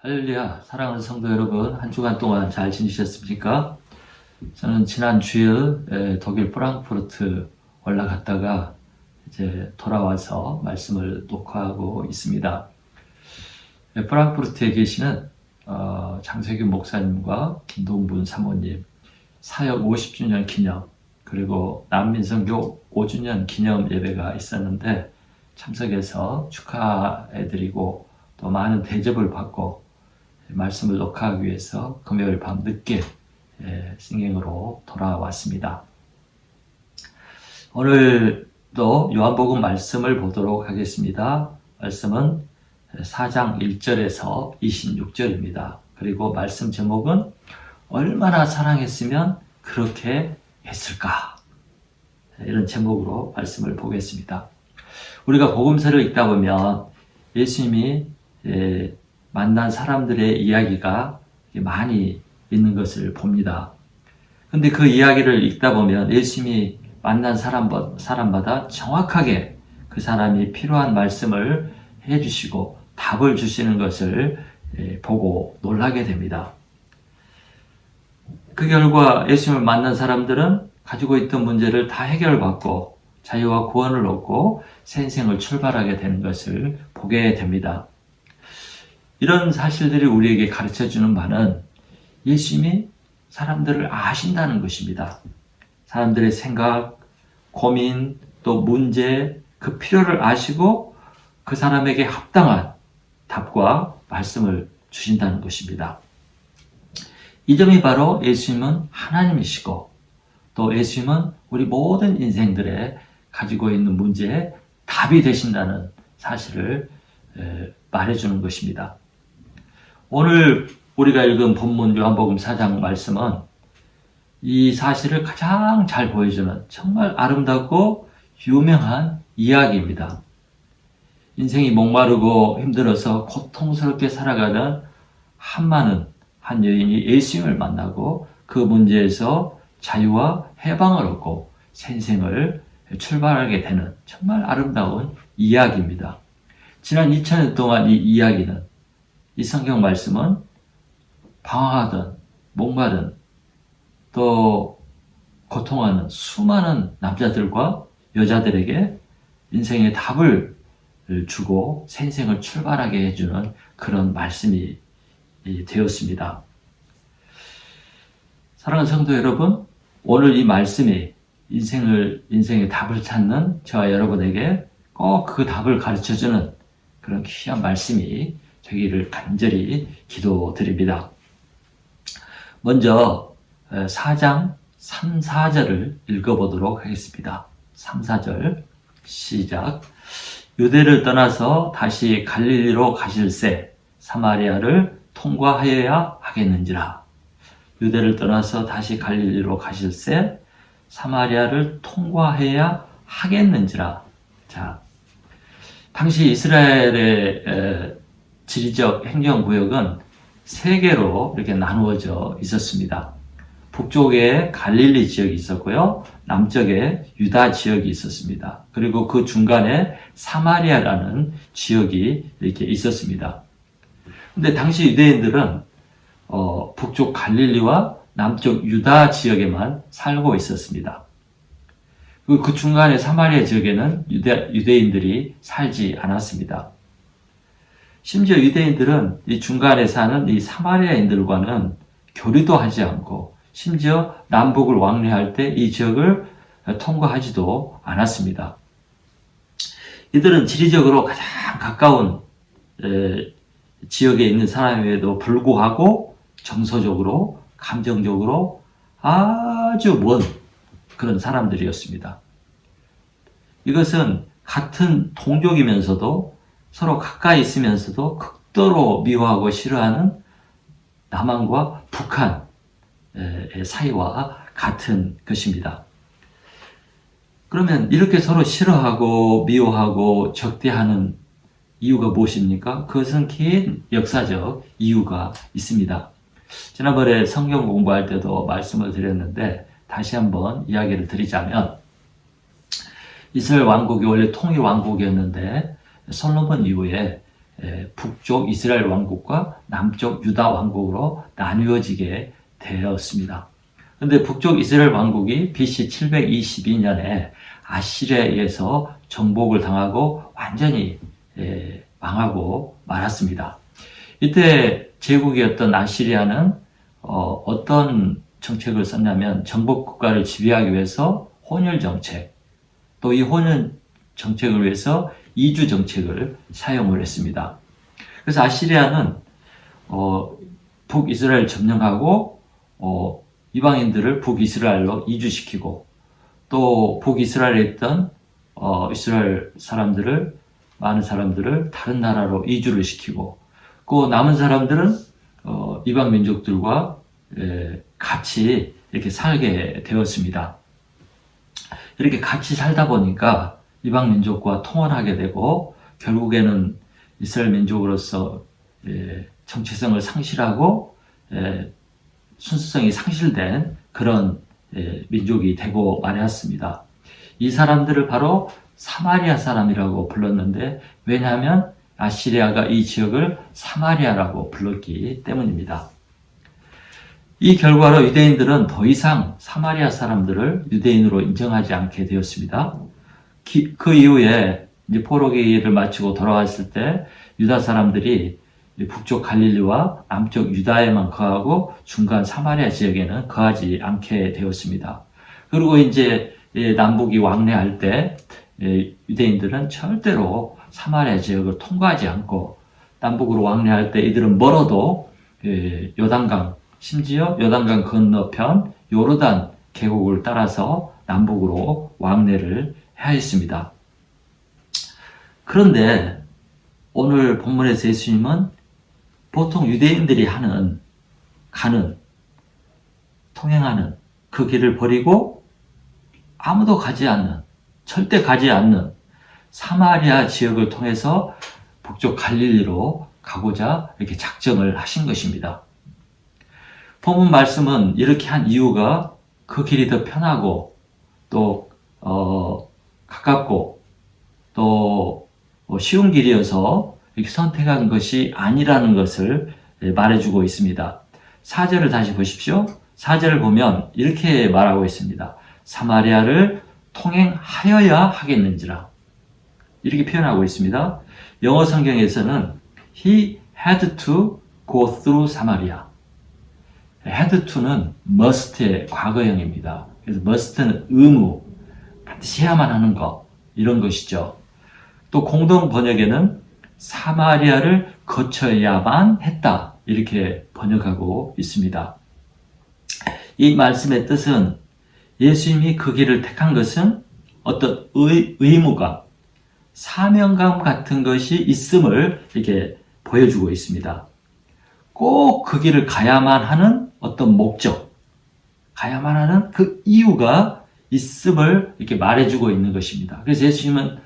할렐루야, 사랑하는 성도 여러분, 한 주간 동안 잘 지내셨습니까? 저는 지난 주일 독일 프랑크푸르트 올라갔다가 이제 돌아와서 말씀을 녹화하고 있습니다. 프랑크푸르트에 계시는 장세균 목사님과 김동분 사모님 사역 50주년 기념, 그리고 난민선교 5주년 기념 예배가 있었는데 참석해서 축하해드리고 또 많은 대접을 받고 말씀을 녹화하기 위해서 금요일 밤 늦게 승행으로 돌아왔습니다. 오늘도 요한복음 말씀을 보도록 하겠습니다. 말씀은 4장 1절에서 26절입니다. 그리고 말씀 제목은 얼마나 사랑했으면 그렇게 했을까? 이런 제목으로 말씀을 보겠습니다. 우리가 복음서를 읽다 보면 예수님이 만난 사람들의 이야기가 많이 있는 것을 봅니다. 근데 그 이야기를 읽다 보면 예수님이 만난 사람마다 정확하게 그 사람이 필요한 말씀을 해주시고 답을 주시는 것을 보고 놀라게 됩니다. 그 결과 예수님을 만난 사람들은 가지고 있던 문제를 다 해결받고 자유와 구원을 얻고 새 인생을 출발하게 되는 것을 보게 됩니다. 이런 사실들이 우리에게 가르쳐주는 바는 예수님이 사람들을 아신다는 것입니다. 사람들의 생각, 고민, 또 문제, 그 필요를 아시고 그 사람에게 합당한 답과 말씀을 주신다는 것입니다. 이 점이 바로 예수님은 하나님이시고 또 예수님은 우리 모든 인생들에 가지고 있는 문제에 답이 되신다는 사실을 말해주는 것입니다. 오늘 우리가 읽은 본문 요한복음 4장 말씀은 이 사실을 가장 잘 보여주는 정말 아름답고 유명한 이야기입니다. 인생이 목마르고 힘들어서 고통스럽게 살아가는 한 여인이 예수님을 만나고 그 문제에서 자유와 해방을 얻고 새 인생을 출발하게 되는 정말 아름다운 이야기입니다. 지난 2000년 동안 이 이야기는, 이 성경 말씀은 방황하던, 목마른, 또 고통하는 수많은 남자들과 여자들에게 인생의 답을 주고 새 인생을 출발하게 해주는 그런 말씀이 되었습니다. 사랑하는 성도 여러분, 오늘 이 말씀이 인생의 답을 찾는 저와 여러분에게 꼭 그 답을 가르쳐주는 그런 귀한 말씀이 되기를 간절히 기도드립니다. 먼저 4장 3, 4절을 읽어보도록 하겠습니다. 3, 4절 시작. 유대를 떠나서 다시 갈릴리로 가실새 사마리아를 통과하여야 하겠는지라. 유대를 떠나서 다시 갈릴리로 가실새 사마리아를 통과해야 하겠는지라. 자, 당시 이스라엘의 지리적 행정구역은 세 개로 이렇게 나누어져 있었습니다. 북쪽에 갈릴리 지역이 있었고요. 남쪽에 유다 지역이 있었습니다. 그리고 그 중간에 사마리아라는 지역이 이렇게 있었습니다. 근데 당시 유대인들은 북쪽 갈릴리와 남쪽 유다 지역에만 살고 있었습니다. 그 중간에 사마리아 지역에는 유대인들이 살지 않았습니다. 심지어 유대인들은 이 중간에 사는 이 사마리아인들과는 교류도 하지 않고 심지어 남북을 왕래할 때 이 지역을 통과하지도 않았습니다. 이들은 지리적으로 가장 가까운 지역에 있는 사람임에도 불구하고 정서적으로, 감정적으로 아주 먼 그런 사람들이었습니다. 이것은 같은 동족이면서도 서로 가까이 있으면서도 극도로 미워하고 싫어하는 남한과 북한의 사이와 같은 것입니다. 그러면 이렇게 서로 싫어하고 미워하고 적대하는 이유가 무엇입니까? 그것은 긴 역사적 이유가 있습니다. 지난번에 성경 공부할 때도 말씀을 드렸는데 다시 한번 이야기를 드리자면, 이스라엘 왕국이 원래 통일 왕국이었는데 솔로몬 이후에 북쪽 이스라엘 왕국과 남쪽 유다 왕국으로 나뉘어지게 되었습니다. 그런데 북쪽 이스라엘 왕국이 BC 722년에 아시리아에 의해서 정복을 당하고 완전히 망하고 말았습니다. 이때 제국이었던 아시리아는 어떤 정책을 썼냐면 정복 국가를 지배하기 위해서 혼혈 정책, 또 이 혼혈 정책을 위해서 이주 정책을 사용을 했습니다. 그래서 아시리아는 북이스라엘 점령하고 이방인들을 북이스라엘로 이주시키고 또 북이스라엘에 있던 이스라엘 사람들을 많은 사람들을 다른 나라로 이주를 시키고 그 남은 사람들은 이방 민족들과 같이 이렇게 살게 되었습니다. 이렇게 같이 살다 보니까 이방 민족과 통혼하게 되고 결국에는 이스라엘 민족으로서 정체성을 상실하고 순수성이 상실된 그런 민족이 되고 말았습니다. 이 사람들을 바로 사마리아 사람이라고 불렀는데 왜냐하면 아시리아가 이 지역을 사마리아라고 불렀기 때문입니다. 이 결과로 유대인들은 더 이상 사마리아 사람들을 유대인으로 인정하지 않게 되었습니다. 그 이후에 이제 포로기를 마치고 돌아왔을 때 유다 사람들이 북쪽 갈릴리와 남쪽 유다에만 거하고 중간 사마리아 지역에는 거하지 않게 되었습니다. 그리고 이제 남북이 왕래할 때 유대인들은 절대로 사마리아 지역을 통과하지 않고 남북으로 왕래할 때 이들은 멀어도 요단강, 심지어 요단강 건너편 요르단 계곡을 따라서 남북으로 왕래를 하였습니다. 그런데 오늘 본문에서 예수님은 보통 유대인들이 가는, 통행하는 그 길을 버리고 아무도 가지 않는, 절대 가지 않는 사마리아 지역을 통해서 북쪽 갈릴리로 가고자 이렇게 작정을 하신 것입니다. 본문 말씀은 이렇게 한 이유가 그 길이 더 편하고 또 가깝고 또 쉬운 길이어서 이렇게 선택한 것이 아니라는 것을 말해주고 있습니다. 4절을 다시 보십시오. 4절을 보면 이렇게 말하고 있습니다. 사마리아를 통행하여야 하겠는지라 이렇게 표현하고 있습니다. 영어 성경에서는 He had to go through Samaria. had to는 must의 과거형입니다. 그래서 must는 의무, 반드시 해야만 하는 것 이런 것이죠. 또 공동 번역에는 사마리아를 거쳐야만 했다 이렇게 번역하고 있습니다. 이 말씀의 뜻은 예수님이 그 길을 택한 것은 어떤 의무감, 사명감 같은 것이 있음을 이렇게 보여주고 있습니다. 꼭 그 길을 가야만 하는 어떤 목적, 가야만 하는 그 이유가 있음을 이렇게 말해주고 있는 것입니다. 그래서 예수님은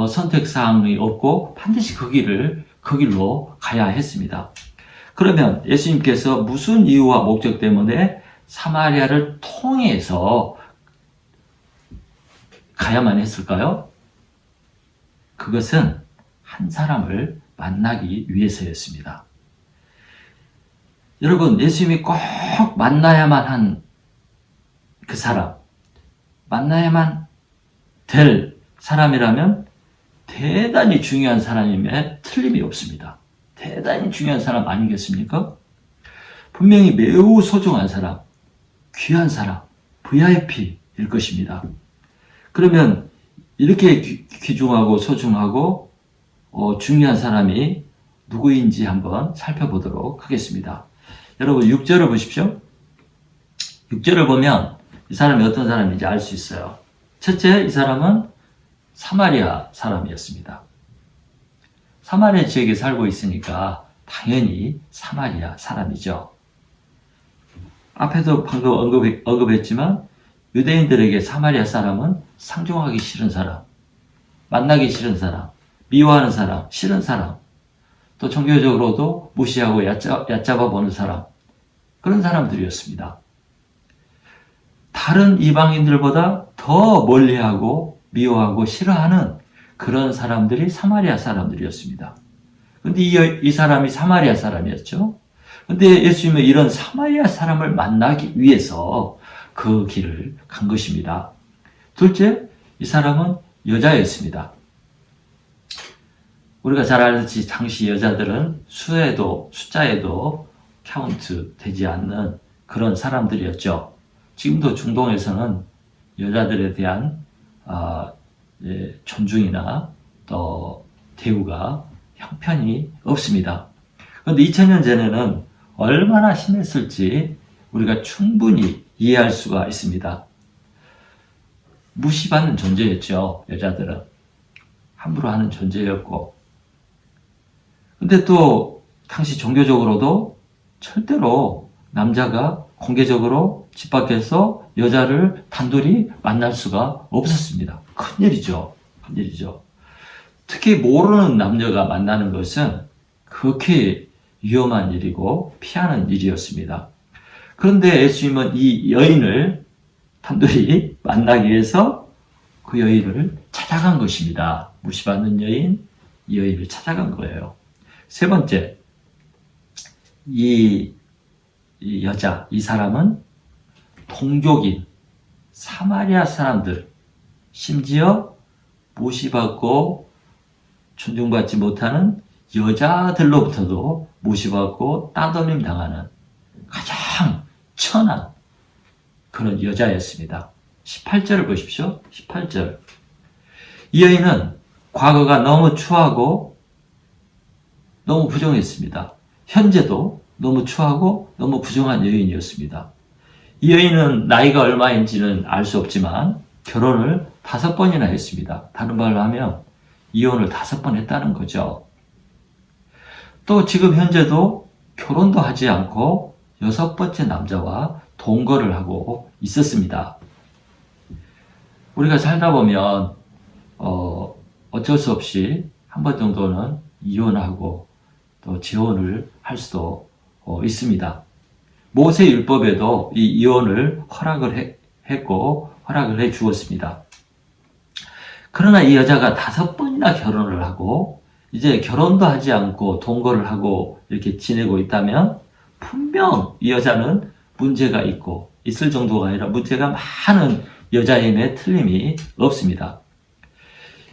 선택사항이 없고 반드시 그 길로 가야 했습니다. 그러면 예수님께서 무슨 이유와 목적 때문에 사마리아를 통해서 가야만 했을까요? 그것은 한 사람을 만나기 위해서였습니다. 여러분, 예수님이 꼭 만나야만 한 그 사람, 만나야만 될 사람이라면 대단히 중요한 사람임에 틀림이 없습니다. 대단히 중요한 사람 아니겠습니까? 분명히 매우 소중한 사람, 귀한 사람, VIP일 것입니다. 그러면 이렇게 귀중하고 소중하고 중요한 사람이 누구인지 한번 살펴보도록 하겠습니다. 여러분 6절을 보십시오. 6절을 보면 이 사람이 어떤 사람인지 알 수 있어요. 첫째, 이 사람은 사마리아 사람이었습니다. 사마리아 지역에 살고 있으니까 당연히 사마리아 사람이죠. 앞에도 방금 언급했지만 유대인들에게 사마리아 사람은 상종하기 싫은 사람, 만나기 싫은 사람, 미워하는 사람, 싫은 사람, 또 종교적으로도 무시하고 얕잡아 보는 사람, 그런 사람들이었습니다. 다른 이방인들보다 더 멀리하고 미워하고 싫어하는 그런 사람들이 사마리아 사람들이었습니다. 근데 이 사람이 사마리아 사람이었죠. 근데 예수님은 이런 사마리아 사람을 만나기 위해서 그 길을 간 것입니다. 둘째, 이 사람은 여자였습니다. 우리가 잘 알듯이 당시 여자들은 숫자에도 카운트 되지 않는 그런 사람들이었죠. 지금도 중동에서는 여자들에 대한 존중이나 또 대우가 형편이 없습니다. 그런데 2000년 전에는 얼마나 심했을지 우리가 충분히 이해할 수가 있습니다. 무시받는 존재였죠. 여자들은 함부로 하는 존재였고, 근데 또 당시 종교적으로도 절대로 남자가 공개적으로 집 밖에서 여자를 단둘이 만날 수가 없었습니다. 큰일이죠. 큰일이죠. 특히 모르는 남녀가 만나는 것은 그렇게 위험한 일이고 피하는 일이었습니다. 그런데 예수님은 이 여인을 단둘이 만나기 위해서 그 여인을 찾아간 것입니다. 무시받는 여인, 이 여인을 찾아간 거예요. 세 번째, 이 여자, 이 사람은 동족인 사마리아 사람들, 심지어 무시받고 존중받지 못하는 여자들로부터도 무시받고 따돌림 당하는 가장 천한 그런 여자였습니다. 18절을 보십시오. 18절. 이 여인은 과거가 너무 추하고 너무 부정했습니다. 현재도 너무 추하고 너무 부정한 여인이었습니다. 이 여인은 나이가 얼마인지는 알 수 없지만 결혼을 5번이나 했습니다. 다른 말로 하면 이혼을 5번 했다는 거죠. 또 지금 현재도 결혼도 하지 않고 6번째 남자와 동거를 하고 있었습니다. 우리가 살다 보면 어쩔 수 없이 한 번 정도는 이혼하고 또 재혼을 할 수도 있습니다. 모세 율법에도 이 이혼을 허락을 했고 허락을 해 주었습니다. 그러나 이 여자가 5번이나 결혼을 하고 이제 결혼도 하지 않고 동거를 하고 이렇게 지내고 있다면 분명 이 여자는 문제가 있을 정도가 아니라 문제가 많은 여자임에 틀림이 없습니다.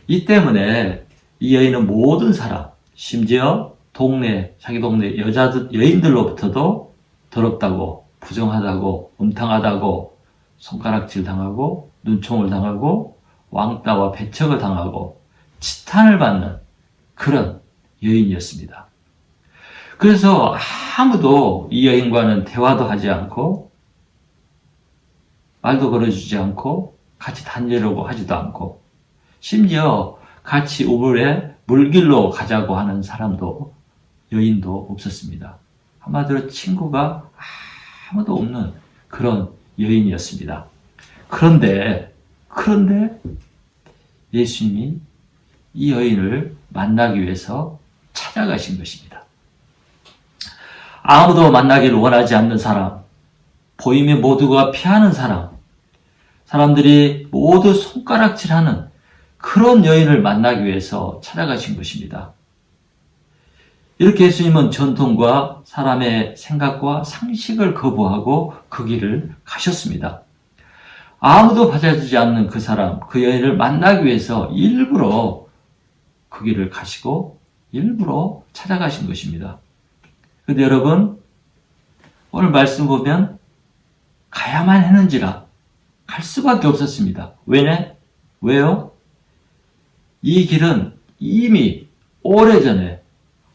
이 때문에 이 여인은 모든 사람, 심지어 자기 동네 여인들로부터도 더럽다고, 부정하다고, 음탕하다고, 손가락질 당하고, 눈총을 당하고, 왕따와 배척을 당하고, 치탄을 받는 그런 여인이었습니다. 그래서 아무도 이 여인과는 대화도 하지 않고, 말도 걸어주지 않고, 같이 다니려고 하지도 않고, 심지어 같이 우물에 물길로 가자고 하는 여인도 없었습니다. 한마디로 친구가 아무도 없는 그런 여인이었습니다. 그런데 예수님이 이 여인을 만나기 위해서 찾아가신 것입니다. 아무도 만나기를 원하지 않는 사람, 보이면 모두가 피하는 사람들이 모두 손가락질하는 그런 여인을 만나기 위해서 찾아가신 것입니다. 이렇게 예수님은 전통과 사람의 생각과 상식을 거부하고 그 길을 가셨습니다. 아무도 받아주지 않는 그 여인을 만나기 위해서 일부러 그 길을 가시고 일부러 찾아가신 것입니다. 그런데 여러분, 오늘 말씀 보면 가야만 했는지라 갈 수밖에 없었습니다. 왜요? 이 길은 이미 오래전에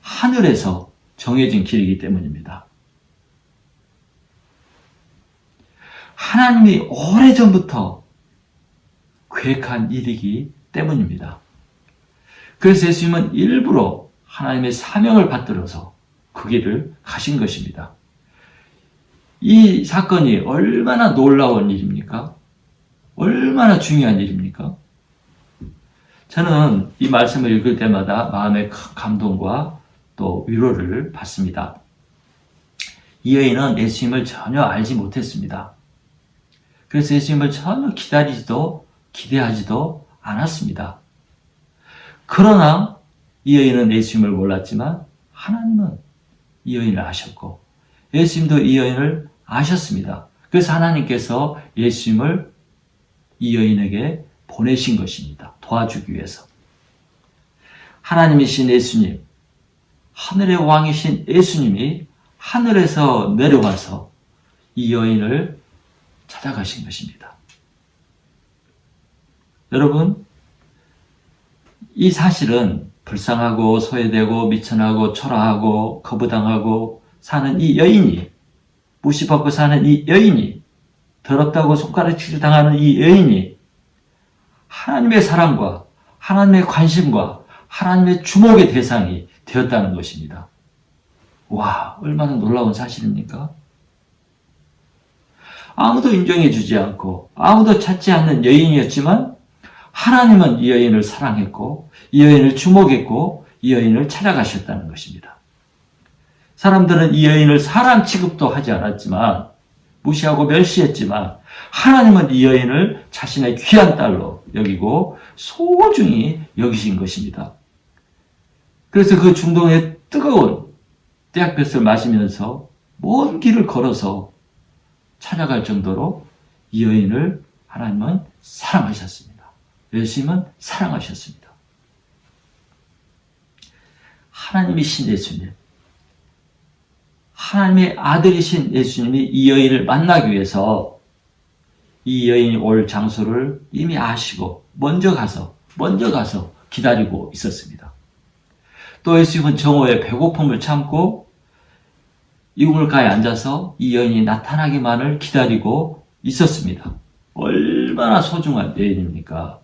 하늘에서 정해진 길이기 때문입니다. 하나님이 오래전부터 계획한 일이기 때문입니다. 그래서 예수님은 일부러 하나님의 사명을 받들어서 그 길을 가신 것입니다. 이 사건이 얼마나 놀라운 일입니까? 얼마나 중요한 일입니까? 저는 이 말씀을 읽을 때마다 마음의 큰 감동과 또 위로를 받습니다. 이 여인은 예수님을 전혀 알지 못했습니다. 그래서 예수님을 전혀 기대하지도 않았습니다. 그러나 이 여인은 예수님을 몰랐지만 하나님은 이 여인을 아셨고 예수님도 이 여인을 아셨습니다. 그래서 하나님께서 예수님을 이 여인에게 보내신 것입니다. 도와주기 위해서. 하나님이신 예수님, 하늘의 왕이신 예수님이 하늘에서 내려와서 이 여인을 찾아가신 것입니다. 여러분, 이 사실은 불쌍하고 소외되고 미천하고 초라하고 거부당하고 사는 이 여인이, 무시받고 사는 이 여인이, 더럽다고 손가락질 당하는 이 여인이 하나님의 사랑과 하나님의 관심과 하나님의 주목의 대상이 되었다는 것입니다. 와, 얼마나 놀라운 사실입니까? 아무도 인정해 주지 않고 아무도 찾지 않는 여인이었지만 하나님은 이 여인을 사랑했고 이 여인을 주목했고 이 여인을 찾아가셨다는 것입니다. 사람들은 이 여인을 사람 취급도 하지 않았지만 무시하고 멸시했지만 하나님은 이 여인을 자신의 귀한 딸로 여기고 소중히 여기신 것입니다. 그래서 그 중동의 뜨거운 떼약볕을 마시면서 먼 길을 걸어서 찾아갈 정도로 이 여인을 하나님은 사랑하셨습니다. 예수님은 사랑하셨습니다. 하나님이신 예수님, 하나님의 아들이신 예수님이 이 여인을 만나기 위해서 이 여인이 올 장소를 이미 아시고 먼저 가서 기다리고 있었습니다. 또 예수님은 정오에 배고픔을 참고 이 우물가에 앉아서 이 여인이 나타나기만을 기다리고 있었습니다. 얼마나 소중한 여인입니까?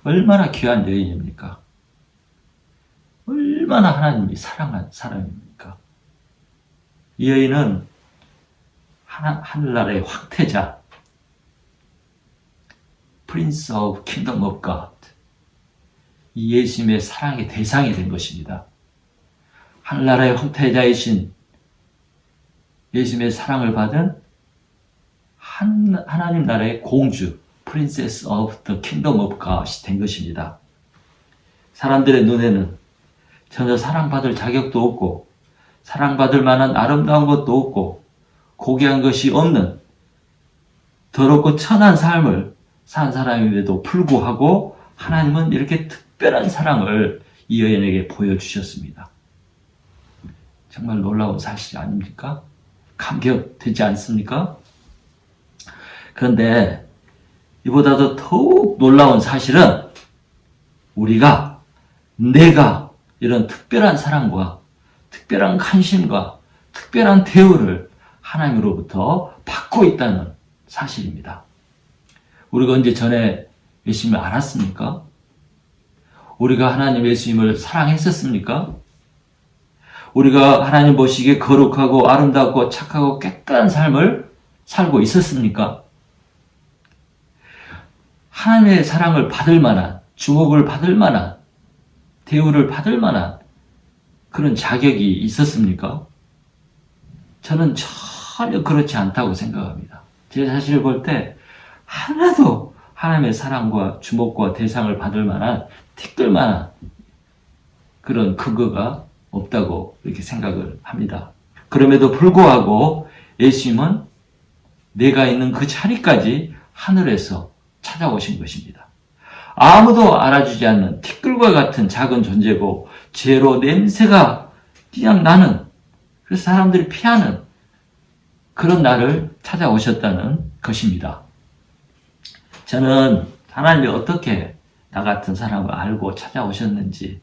얼마나 귀한 여인입니까? 얼마나 하나님이 사랑한 사람입니까? 이 여인은 하늘나라의 황태자, Prince of Kingdom of God, 이 예수님의 사랑의 대상이 된 것입니다. 하늘나라의 황태자이신 예수님의 사랑을 받은 하나님 나라의 공주, Princess of the Kingdom of God이 된 것입니다. 사람들의 눈에는 전혀 사랑받을 자격도 없고 사랑받을 만한 아름다운 것도 없고 고귀한 것이 없는 더럽고 천한 삶을 산 사람임에도 불구하고 하나님은 이렇게 특별한 사랑을 이 여인에게 보여주셨습니다. 정말 놀라운 사실 아닙니까? 감격되지 않습니까? 그런데 이보다도 더욱 놀라운 사실은 내가 이런 특별한 사랑과 특별한 관심과 특별한 대우를 하나님으로부터 받고 있다는 사실입니다. 우리가 언제 전에 예수님을 알았습니까? 우리가 하나님 예수님을 사랑했었습니까? 우리가 하나님 보시기에 거룩하고 아름답고 착하고 깨끗한 삶을 살고 있었습니까? 하나님의 사랑을 받을 만한, 주목을 받을 만한, 대우를 받을 만한 그런 자격이 있었습니까? 저는 전혀 그렇지 않다고 생각합니다. 제 자신을 볼 때 하나도 하나님의 사랑과 주목과 대상을 받을 만한, 티끌 만한 그런 근거가 없다고 이렇게 생각을 합니다. 그럼에도 불구하고 예수님은 내가 있는 그 자리까지 하늘에서 찾아오신 것입니다. 아무도 알아주지 않는 티끌과 같은 작은 존재고 죄로 냄새가 그냥 나는, 그래서 사람들이 피하는 그런 나를 찾아오셨다는 것입니다. 저는 하나님이 어떻게 나 같은 사람을 알고 찾아오셨는지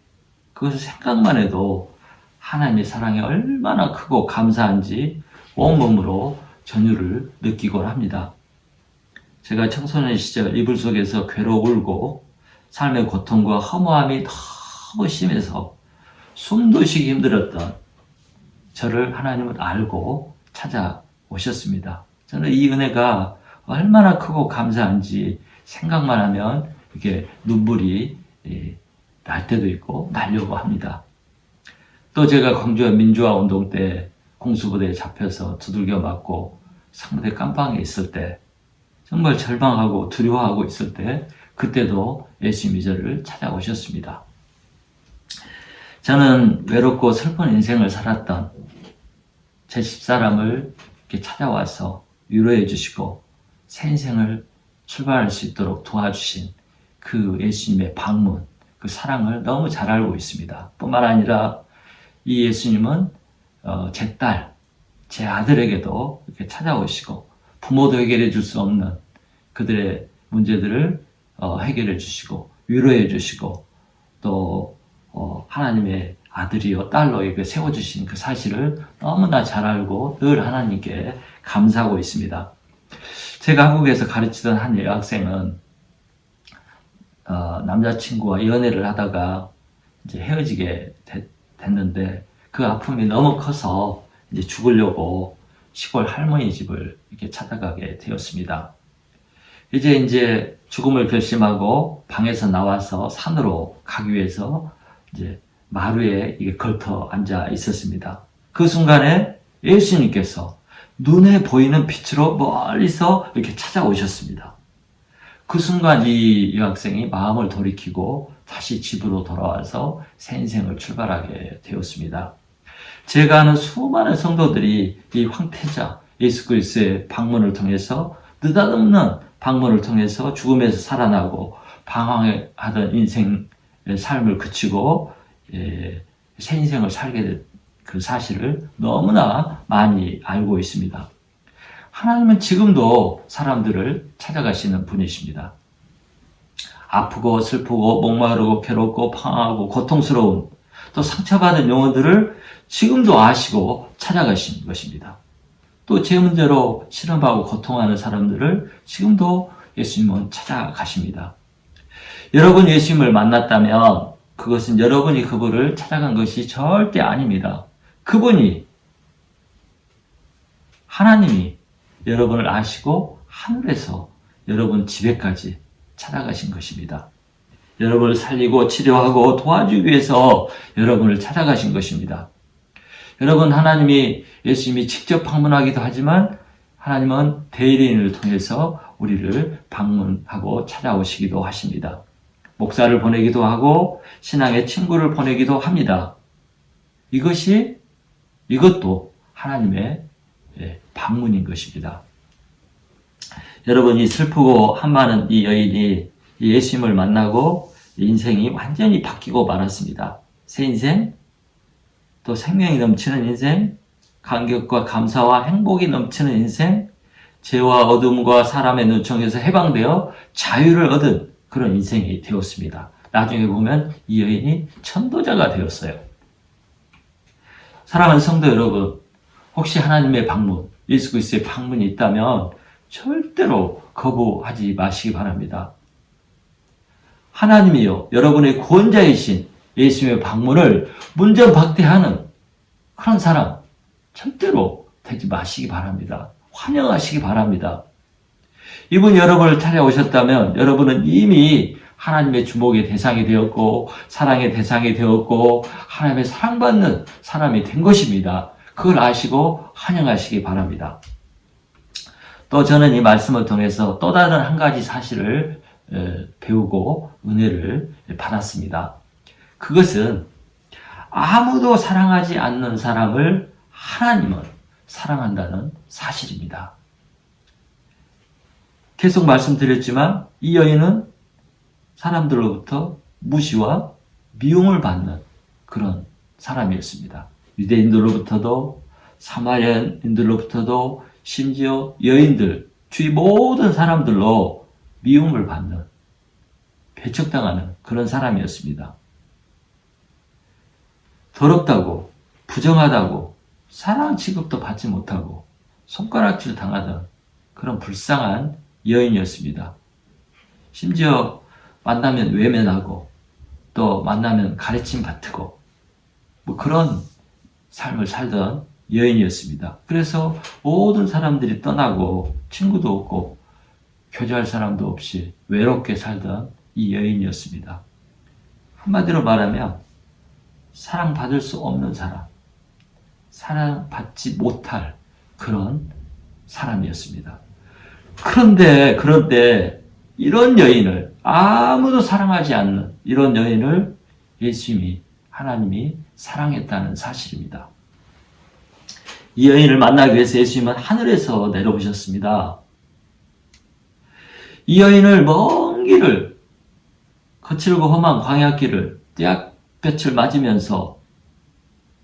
그것을 생각만 해도 하나님의 사랑이 얼마나 크고 감사한지 온몸으로 전율을 느끼곤 합니다. 제가 청소년 시절 이불 속에서 괴로 울고 삶의 고통과 허무함이 너무 심해서 숨도 쉬기 힘들었던 저를 하나님은 알고 찾아오셨습니다. 저는 이 은혜가 얼마나 크고 감사한지 생각만 하면 이렇게 눈물이 날 때도 있고 나려고 합니다. 또 제가 광주 민주화 운동 때 공수부대에 잡혀서 두들겨 맞고 상대 깜방에 있을 때 정말 절망하고 두려워하고 있을 때 그때도 예수님이 저를 찾아오셨습니다. 저는 외롭고 슬픈 인생을 살았던 제 집사람을 이렇게 찾아와서 위로해 주시고 새 인생을 출발할 수 있도록 도와주신 그 예수님의 방문, 그 사랑을 너무 잘 알고 있습니다. 뿐만 아니라 이 예수님은 제 딸, 제 아들에게도 이렇게 찾아오시고 부모도 해결해 줄 수 없는 그들의 문제들을 해결해 주시고 위로해 주시고 또 하나님의 아들이요 딸로 이렇게 세워주신 그 사실을 너무나 잘 알고 늘 하나님께 감사하고 있습니다. 제가 한국에서 가르치던 한 여학생은 남자친구와 연애를 하다가 이제 헤어지게 됐는데 그 아픔이 너무 커서 이제 죽으려고 시골 할머니 집을 이렇게 찾아가게 되었습니다. 이제 죽음을 결심하고 방에서 나와서 산으로 가기 위해서 이제 마루에 이게 걸터 앉아 있었습니다. 그 순간에 예수님께서 눈에 보이는 빛으로 멀리서 이렇게 찾아오셨습니다. 그 순간 이 여학생이 마음을 돌이키고 다시 집으로 돌아와서 새 인생을 출발하게 되었습니다. 제가 아는 수많은 성도들이 이 황태자 예수 그리스도의 방문을 통해서 느닷없는 방문을 통해서 죽음에서 살아나고 방황하던 인생의 삶을 그치고 새 인생을 살게 된 그 사실을 너무나 많이 알고 있습니다. 하나님은 지금도 사람들을 찾아가시는 분이십니다. 아프고 슬프고 목마르고 괴롭고 방황하고 고통스러운 또 상처받은 영혼들을 지금도 아시고 찾아가시는 것입니다. 또 제 문제로 실험하고 고통하는 사람들을 지금도 예수님은 찾아가십니다. 여러분 예수님을 만났다면 그것은 여러분이 그분을 찾아간 것이 절대 아닙니다. 그분이 하나님이 여러분을 아시고 하늘에서 여러분 집에까지 찾아가신 것입니다. 여러분을 살리고 치료하고 도와주기 위해서 여러분을 찾아가신 것입니다. 여러분 하나님이 예수님이 직접 방문하기도 하지만 하나님은 대리인을 통해서 우리를 방문하고 찾아오시기도 하십니다. 목사를 보내기도 하고 신앙의 친구를 보내기도 합니다. 이것도 하나님의 방문인 것입니다. 여러분이 슬프고 한많은 이 여인이 예수님을 만나고 인생이 완전히 바뀌고 말았습니다. 새 인생, 또 생명이 넘치는 인생, 감격과 감사와 행복이 넘치는 인생, 죄와 어둠과 사람의 눈총에서 해방되어 자유를 얻은 그런 인생이 되었습니다. 나중에 보면 이 여인이 천도자가 되었어요. 사랑하는 성도 여러분, 혹시 하나님의 방문, 예수 그리스도의 방문이 있다면 절대로 거부하지 마시기 바랍니다. 하나님이요, 여러분의 구원자이신 예수님의 방문을 문전박대하는 그런 사람 절대로 되지 마시기 바랍니다. 환영하시기 바랍니다. 이분이 여러분을 찾아오셨다면 여러분은 이미 하나님의 주목의 대상이 되었고 사랑의 대상이 되었고 하나님의 사랑받는 사람이 된 것입니다. 그걸 아시고 환영하시기 바랍니다. 또 저는 이 말씀을 통해서 또 다른 한 가지 사실을 배우고 은혜를 받았습니다. 그것은 아무도 사랑하지 않는 사람을 하나님은 사랑한다는 사실입니다. 계속 말씀드렸지만 이 여인은 사람들로부터 무시와 미움을 받는 그런 사람이었습니다. 유대인들로부터도 사마리아인들로부터도 심지어 여인들, 주위 모든 사람들로 미움을 받는, 배척당하는 그런 사람이었습니다. 더럽다고, 부정하다고, 사랑 취급도 받지 못하고 손가락질 당하던 그런 불쌍한 여인이었습니다. 심지어 만나면 외면하고 또 만나면 가르침 받고 그런 삶을 살던 여인이었습니다. 그래서 모든 사람들이 떠나고 친구도 없고 교제할 사람도 없이 외롭게 살던 이 여인이었습니다. 한마디로 말하면 사랑받을 수 없는 사람, 사랑받지 못할 그런 사람이었습니다. 그런데 이런 여인을, 아무도 사랑하지 않는 이런 여인을 예수님이, 하나님이 사랑했다는 사실입니다. 이 여인을 만나기 위해서 예수님은 하늘에서 내려오셨습니다. 이 여인을 먼 길을, 거칠고 험한 광야길을 떼약볕을 맞으면서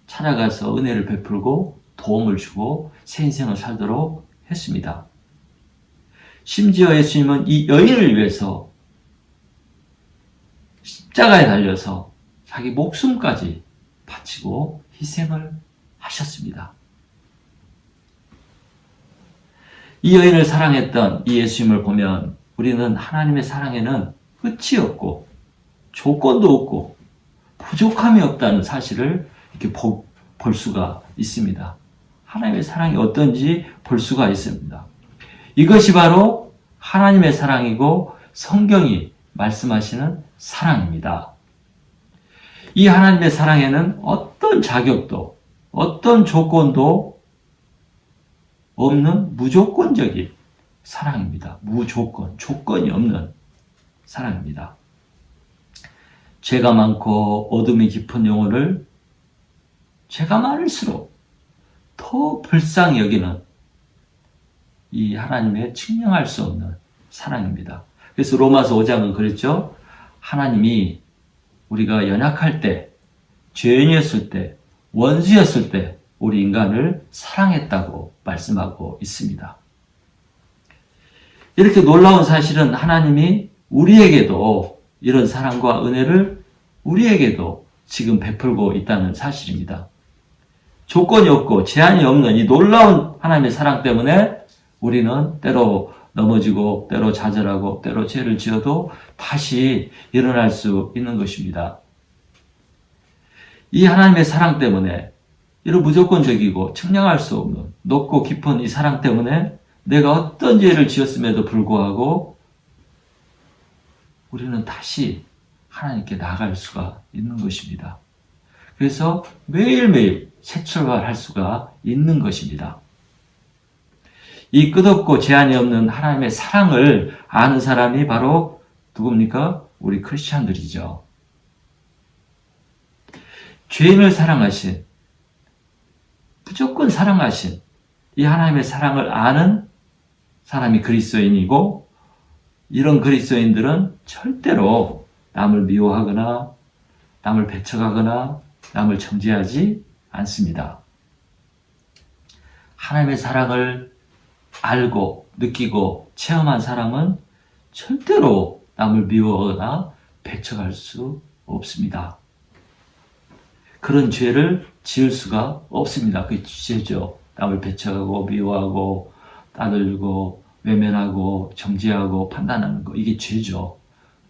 찾아가서 은혜를 베풀고 도움을 주고 새 인생을 살도록 했습니다. 심지어 예수님은 이 여인을 위해서 십자가에 달려서 자기 목숨까지 바치고 희생을 하셨습니다. 이 여인을 사랑했던 이 예수님을 보면 우리는 하나님의 사랑에는 끝이 없고 조건도 없고 부족함이 없다는 사실을 이렇게 볼 수가 있습니다. 하나님의 사랑이 어떤지 볼 수가 있습니다. 이것이 바로 하나님의 사랑이고 성경이 말씀하시는 사랑입니다. 이 하나님의 사랑에는 어떤 자격도 어떤 조건도 없는 무조건적인 사랑입니다. 무조건, 조건이 없는 사랑입니다. 죄가 많고 어둠이 깊은 영혼을 죄가 많을수록 더 불쌍히 여기는 이 하나님의 측량할 수 없는 사랑입니다. 그래서 로마서 5장은 그랬죠. 하나님이 우리가 연약할 때, 죄인이었을 때, 원수였을 때 우리 인간을 사랑했다고 말씀하고 있습니다. 이렇게 놀라운 사실은 하나님이 우리에게도 이런 사랑과 은혜를 우리에게도 지금 베풀고 있다는 사실입니다. 조건이 없고 제한이 없는 이 놀라운 하나님의 사랑 때문에 우리는 때로 넘어지고 때로 좌절하고 때로 죄를 지어도 다시 일어날 수 있는 것입니다. 이 하나님의 사랑 때문에 이런 무조건적이고 측량할 수 없는 높고 깊은 이 사랑 때문에 내가 어떤 죄를 지었음에도 불구하고 우리는 다시 하나님께 나아갈 수가 있는 것입니다. 그래서 매일매일 새 출발할 수가 있는 것입니다. 이 끝없고 제한이 없는 하나님의 사랑을 아는 사람이 바로 누굽니까? 우리 크리스찬들이죠. 죄인을 사랑하신, 무조건 사랑하신 이 하나님의 사랑을 아는 사람이 그리스도인이고, 이런 그리스도인들은 절대로 남을 미워하거나 남을 배척하거나 남을 정죄하지 않습니다. 하나님의 사랑을 알고 느끼고 체험한 사람은 절대로 남을 미워하거나 배척할 수 없습니다. 그런 죄를 지을 수가 없습니다. 그게 죄죠. 남을 배척하고 미워하고 따돌리고 외면하고 정죄하고 판단하는 거, 이게 죄죠.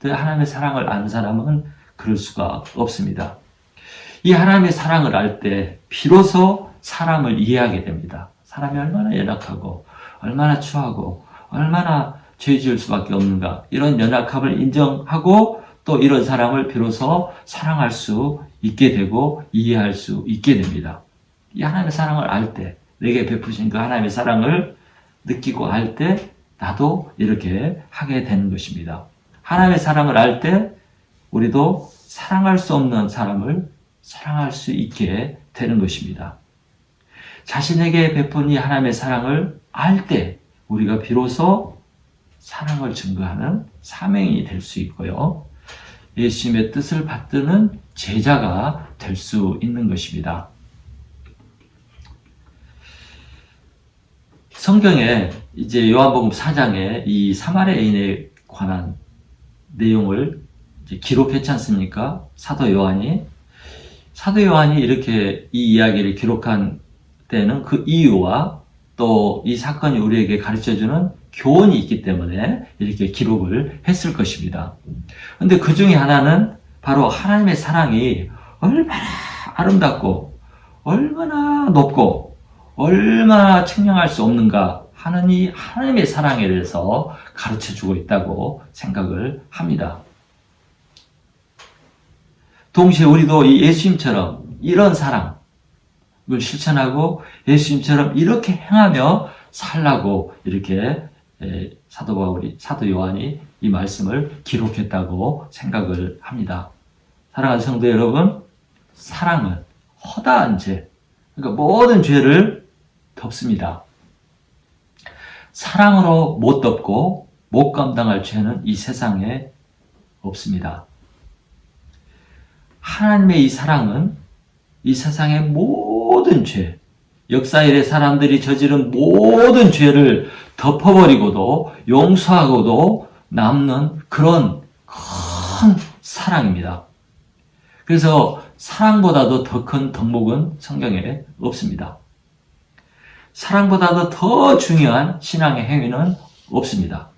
하나님의 사랑을 아는 사람은 그럴 수가 없습니다. 이 하나님의 사랑을 알 때 비로소 사람을 이해하게 됩니다. 사람이 얼마나 연약하고 얼마나 추하고 얼마나 죄 지을 수밖에 없는가, 이런 연약함을 인정하고 또 이런 사람을 비로소 사랑할 수 있게 되고 이해할 수 있게 됩니다. 이 하나님의 사랑을 알 때, 내게 베푸신 그 하나님의 사랑을 느끼고 알 때 나도 이렇게 하게 되는 것입니다. 하나님의 사랑을 알 때 우리도 사랑할 수 없는 사람을 사랑할 수 있게 되는 것입니다. 자신에게 베푼 이 하나님의 사랑을 알 때 우리가 비로소 사랑을 증거하는 사명이 될 수 있고요. 예수님의 뜻을 받드는 제자가 될 수 있는 것입니다. 성경에 이제 요한복음 4장에 이 사마리아인에 관한 내용을 이제 기록했지 않습니까? 사도 요한이 이렇게 이 이야기를 기록한 때는 그 이유와 또 이 사건이 우리에게 가르쳐주는 교훈이 있기 때문에 이렇게 기록을 했을 것입니다. 그런데 그 중에 하나는 바로 하나님의 사랑이 얼마나 아름답고 얼마나 높고 얼마나 측량할 수 없는가 하는 이 하나님의 사랑에 대해서 가르쳐주고 있다고 생각을 합니다. 동시에 우리도 이 예수님처럼 이런 사랑을 실천하고 예수님처럼 이렇게 행하며 살라고 이렇게 사도 요한이 이 말씀을 기록했다고 생각을 합니다. 사랑하는 성도 여러분, 사랑은 허다한 죄, 그러니까 모든 죄를 덮습니다. 사랑으로 못 덮고 못 감당할 죄는 이 세상에 없습니다. 하나님의 이 사랑은 이 세상의 모든 죄, 역사 이래 사람들이 저지른 모든 죄를 덮어버리고도 용서하고도 남는 그런 큰 사랑입니다. 그래서 사랑보다도 더 큰 덕목은 성경에 없습니다. 사랑보다도 더 중요한 신앙의 행위는 없습니다.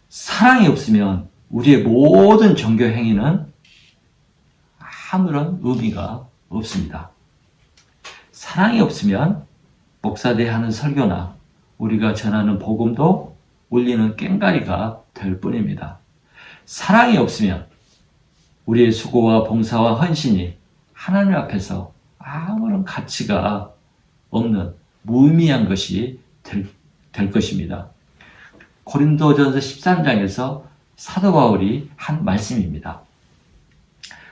사랑이 없으면 우리의 모든 종교 행위는 아무런 의미가 없습니다. 사랑이 없으면 목사들이 하는 설교나 우리가 전하는 복음도 울리는 꽹가리가 될 뿐입니다. 사랑이 없으면 우리의 수고와 봉사와 헌신이 하나님 앞에서 아무런 가치가 없는 무의미한 것이 될 것입니다. 고린도전서 13장에서 사도 바울이 한 말씀입니다.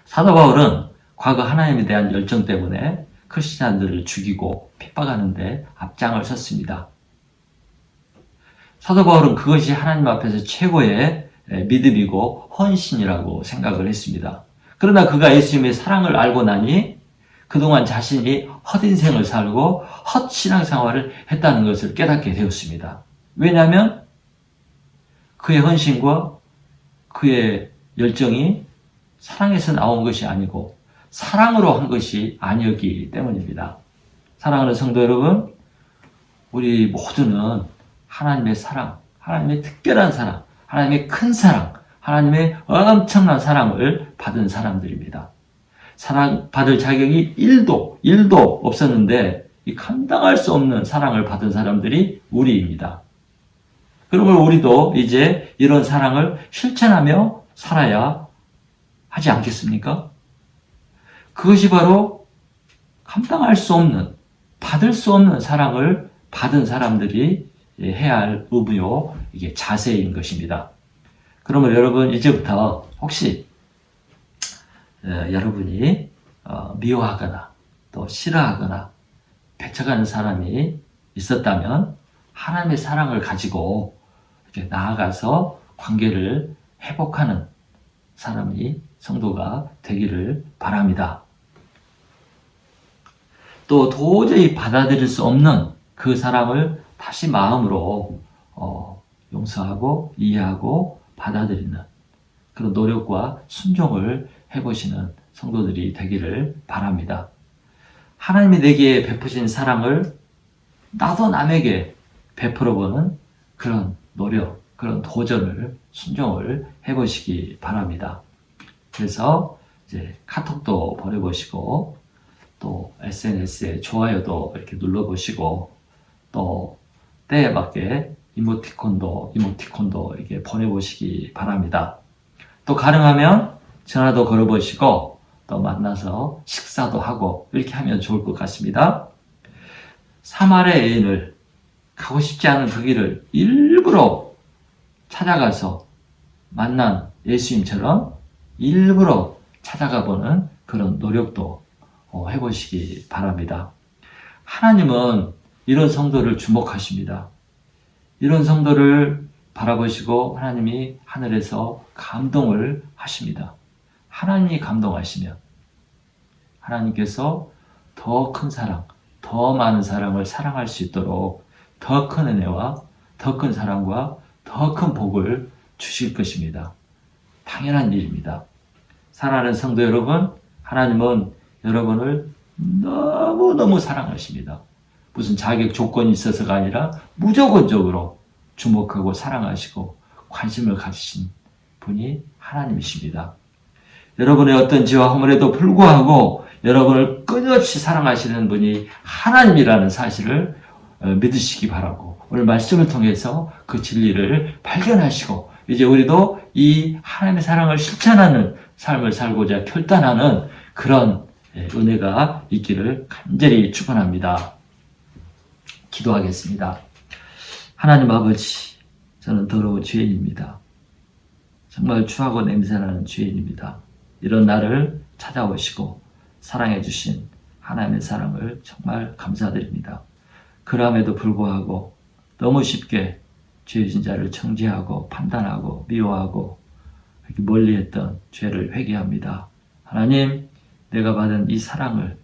사도 바울은 과거 하나님에 대한 열정 때문에 크리스찬들을 죽이고 핍박하는데 앞장을 섰습니다. 사도 바울은 그것이 하나님 앞에서 최고의 믿음이고 헌신이라고 생각을 했습니다. 그러나 그가 예수님의 사랑을 알고 나니 그동안 자신이 헛인생을 살고 헛신앙생활을 했다는 것을 깨닫게 되었습니다. 왜냐하면 그의 헌신과 그의 열정이 사랑에서 나온 것이 아니고 사랑으로 한 것이 아니었기 때문입니다. 사랑하는 성도 여러분, 우리 모두는 하나님의 사랑, 하나님의 특별한 사랑, 하나님의 큰 사랑, 하나님의 엄청난 사랑을 받은 사람들입니다. 사랑받을 자격이 1도 없었는데 이 감당할 수 없는 사랑을 받은 사람들이 우리입니다. 그러면 우리도 이제 이런 사랑을 실천하며 살아야 하지 않겠습니까? 그것이 바로 감당할 수 없는, 받을 수 없는 사랑을 받은 사람들이 해야 할 의무요, 이게 자세인 것입니다. 그러면 여러분 이제부터 혹시 여러분이 미워하거나 또 싫어하거나 배척하는 사람이 있었다면 하나님의 사랑을 가지고 이렇게 나아가서 관계를 회복하는 사람이 성도가 되기를 바랍니다. 또 도저히 받아들일 수 없는 그 사람을 다시 마음으로 용서하고 이해하고 받아들이는 그런 노력과 순종을 해보시는 성도들이 되기를 바랍니다. 하나님이 내게 베푸신 사랑을 나도 남에게 베풀어보는 그런 노력, 그런 도전을, 순종을 해보시기 바랍니다. 그래서 이제 카톡도 보내보시고, 또 SNS에 좋아요도 이렇게 눌러보시고, 또 때에 맞게 이모티콘도 이렇게 보내보시기 바랍니다. 또 가능하면 전화도 걸어보시고, 또 만나서 식사도 하고, 이렇게 하면 좋을 것 같습니다. 3할의 애인을 가고 싶지 않은 그 길을 일부러 찾아가서 만난 예수님처럼 일부러 찾아가 보는 그런 노력도 해보시기 바랍니다. 하나님은 이런 성도를 주목하십니다. 이런 성도를 바라보시고 하나님이 하늘에서 감동을 하십니다. 하나님이 감동하시면 하나님께서 더 큰 사랑, 더 많은 사랑을 사랑할 수 있도록 더 큰 은혜와 더 큰 사랑과 더 큰 복을 주실 것입니다. 당연한 일입니다. 사랑하는 성도 여러분, 하나님은 여러분을 너무너무 사랑하십니다. 무슨 자격 조건이 있어서가 아니라 무조건적으로 주목하고 사랑하시고 관심을 가지신 분이 하나님이십니다. 여러분의 어떤 죄와 허물에도 불구하고 여러분을 끊임없이 사랑하시는 분이 하나님이라는 사실을 믿으시기 바라고, 오늘 말씀을 통해서 그 진리를 발견하시고 이제 우리도 이 하나님의 사랑을 실천하는 삶을 살고자 결단하는 그런 은혜가 있기를 간절히 축원합니다. 기도하겠습니다. 하나님 아버지, 저는 더러운 죄인입니다. 정말 추하고 냄새나는 죄인입니다. 이런 나를 찾아오시고 사랑해 주신 하나님의 사랑을 정말 감사드립니다. 그럼에도 불구하고 너무 쉽게 죄진 자를 정죄하고 판단하고 미워하고 이렇게 멀리했던 죄를 회개합니다. 하나님, 내가 받은 이 사랑을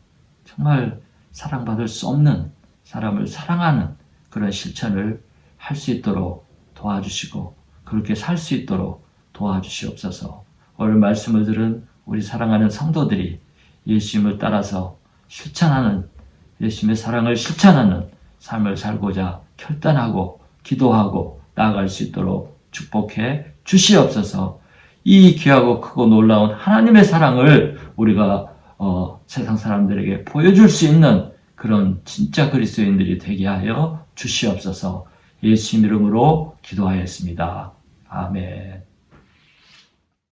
정말 사랑받을 수 없는 사람을 사랑하는 그런 실천을 할 수 있도록 도와주시고 그렇게 살 수 있도록 도와주시옵소서. 오늘 말씀을 들은 우리 사랑하는 성도들이 예수님을 따라서 실천하는, 예수님의 사랑을 실천하는 삶을 살고자 결단하고 기도하고 나아갈 수 있도록 축복해 주시옵소서. 이 귀하고 크고 놀라운 하나님의 사랑을 우리가 세상 사람들에게 보여줄 수 있는 그런 진짜 그리스도인들이 되게 하여 주시옵소서. 예수님 이름으로 기도하였습니다. 아멘.